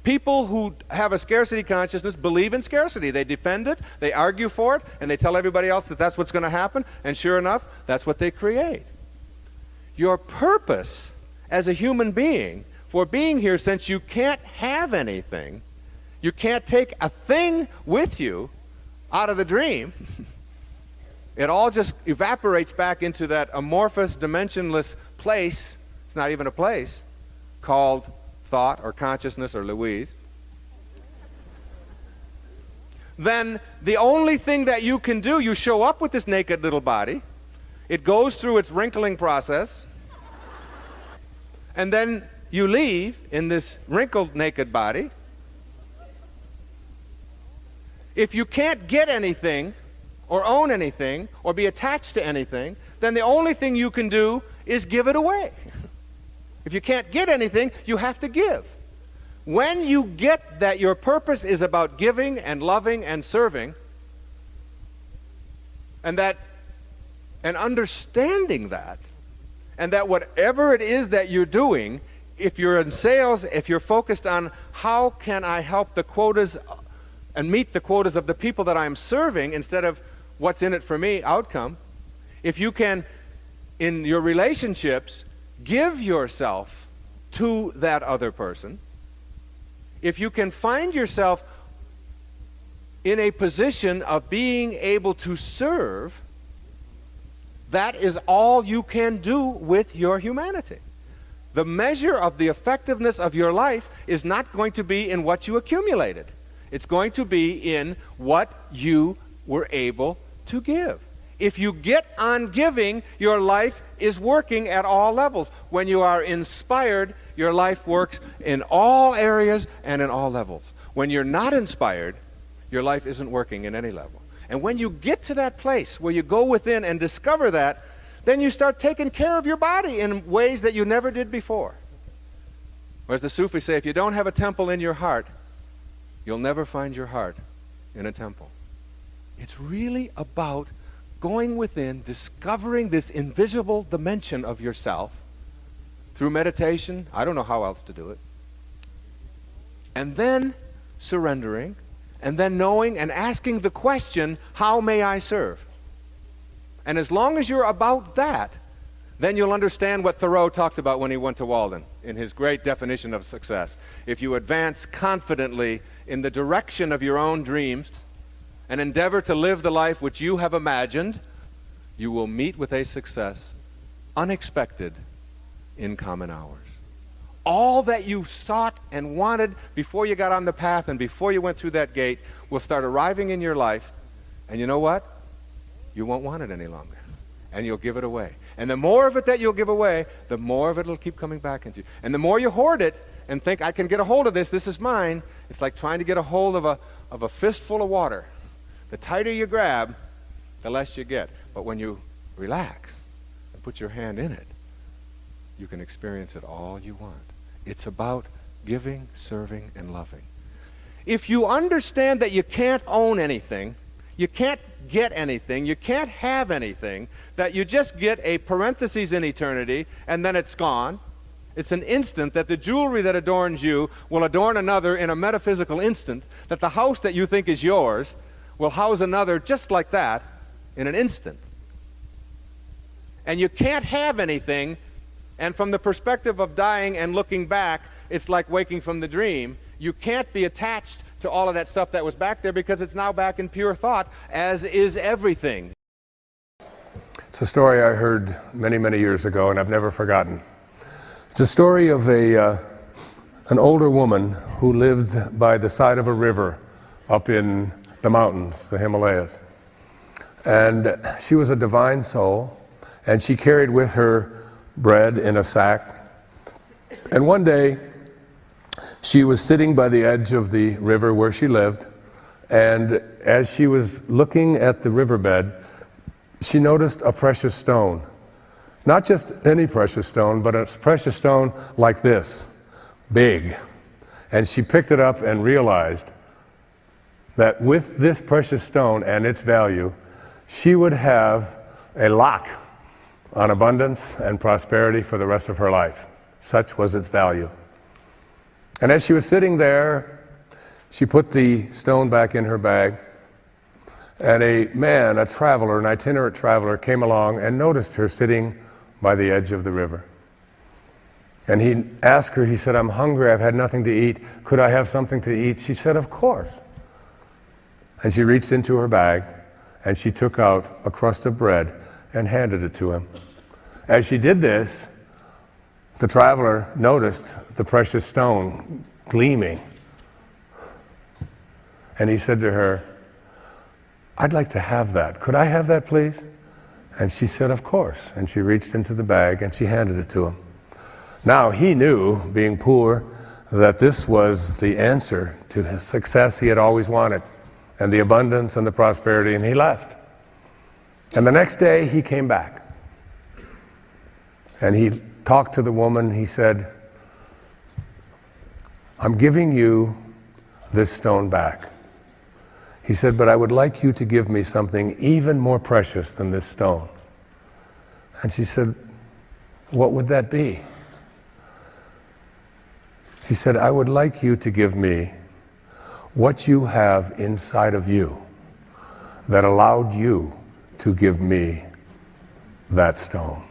People who have a scarcity consciousness believe in scarcity. They defend it, they argue for it, and they tell everybody else that that's what's going to happen, and sure enough, that's what they create. Your purpose as a human being for being here, since you can't have anything, you can't take a thing with you out of the dream, it all just evaporates back into that amorphous, dimensionless place, it's not even a place, called thought or consciousness or Louise. Then the only thing that you can do, you show up with this naked little body, it goes through its wrinkling process, and then you leave in this wrinkled naked body. If you can't get anything or own anything or be attached to anything, then the only thing you can do is give it away. If you can't get anything, you have to give. When you get that your purpose is about giving and loving and serving, and understanding that, and that whatever it is that you're doing, if you're in sales, if you're focused on how can I help the quotas and meet the quotas of the people that I'm serving instead of what's in it for me, outcome, if you can, in your relationships, give yourself to that other person, if you can find yourself in a position of being able to serve, that is all you can do with your humanity. The measure of the effectiveness of your life is not going to be in what you accumulated. It's going to be in what you were able to give. If you get on giving, your life is working at all levels. When you are inspired, your life works in all areas and in all levels. When you're not inspired, your life isn't working in any level. And when you get to that place where you go within and discover that, then you start taking care of your body in ways that you never did before. Or as the Sufis say, if you don't have a temple in your heart, you'll never find your heart in a temple. It's really about going within, discovering this invisible dimension of yourself through meditation. I don't know how else to do it. And then surrendering, and then knowing and asking the question, how may I serve? And as long as you're about that, then you'll understand what Thoreau talked about when he went to Walden in his great definition of success. If you advance confidently in the direction of your own dreams and endeavor to live the life which you have imagined, you will meet with a success unexpected in common hours. All that you sought and wanted before you got on the path and before you went through that gate will start arriving in your life, and you know what? You won't want it any longer, and you'll give it away. And the more of it that you'll give away, the more of it will keep coming back into you. And the more you hoard it and think, I can get a hold of this, this is mine, it's like trying to get a hold of a fistful of water. The tighter you grab, the less you get. But when you relax and put your hand in it, you can experience it all you want. It's about giving, serving, and loving. If you understand that you can't own anything, you can't get anything, you can't have anything, that you just get a parenthesis in eternity and then it's gone. It's an instant, that the jewelry that adorns you will adorn another in a metaphysical instant, that the house that you think is yours will house another just like that in an instant. And you can't have anything, and from the perspective of dying and looking back, it's like waking from the dream. You can't be attached to all of that stuff that was back there because it's now back in pure thought, as is everything. It's a story I heard many, many years ago, and I've never forgotten. It's a story of an older woman who lived by the side of a river up in the mountains, the Himalayas. And she was a divine soul, and she carried with her bread in a sack. And one day, she was sitting by the edge of the river where she lived, and as she was looking at the riverbed, she noticed a precious stone. Not just any precious stone, but a precious stone like this, big. And she picked it up and realized that with this precious stone and its value, she would have a lock on abundance and prosperity for the rest of her life. Such was its value. And as she was sitting there, she put the stone back in her bag, and a man, a traveler, an itinerant traveler, came along and noticed her sitting by the edge of the river. And he asked her, he said, "I'm hungry, I've had nothing to eat. Could I have something to eat?" She said, "Of course." And she reached into her bag, and she took out a crust of bread and handed it to him. As she did this, the traveler noticed the precious stone gleaming. And he said to her, "I'd like to have that. Could I have that, please?" And she said, "Of course." And she reached into the bag and she handed it to him. Now he knew, being poor, that this was the answer to his success he had always wanted, and the abundance and the prosperity, and he left. And the next day he came back. And he talked to the woman. He said, "I'm giving you this stone back." He said, "But I would like you to give me something even more precious than this stone." And she said, "What would that be?" He said, "I would like you to give me what you have inside of you that allowed you to give me that stone."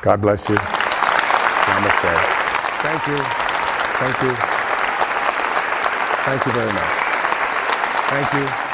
God bless you. Namaste. Thank you. Thank you. Thank you very much. Thank you.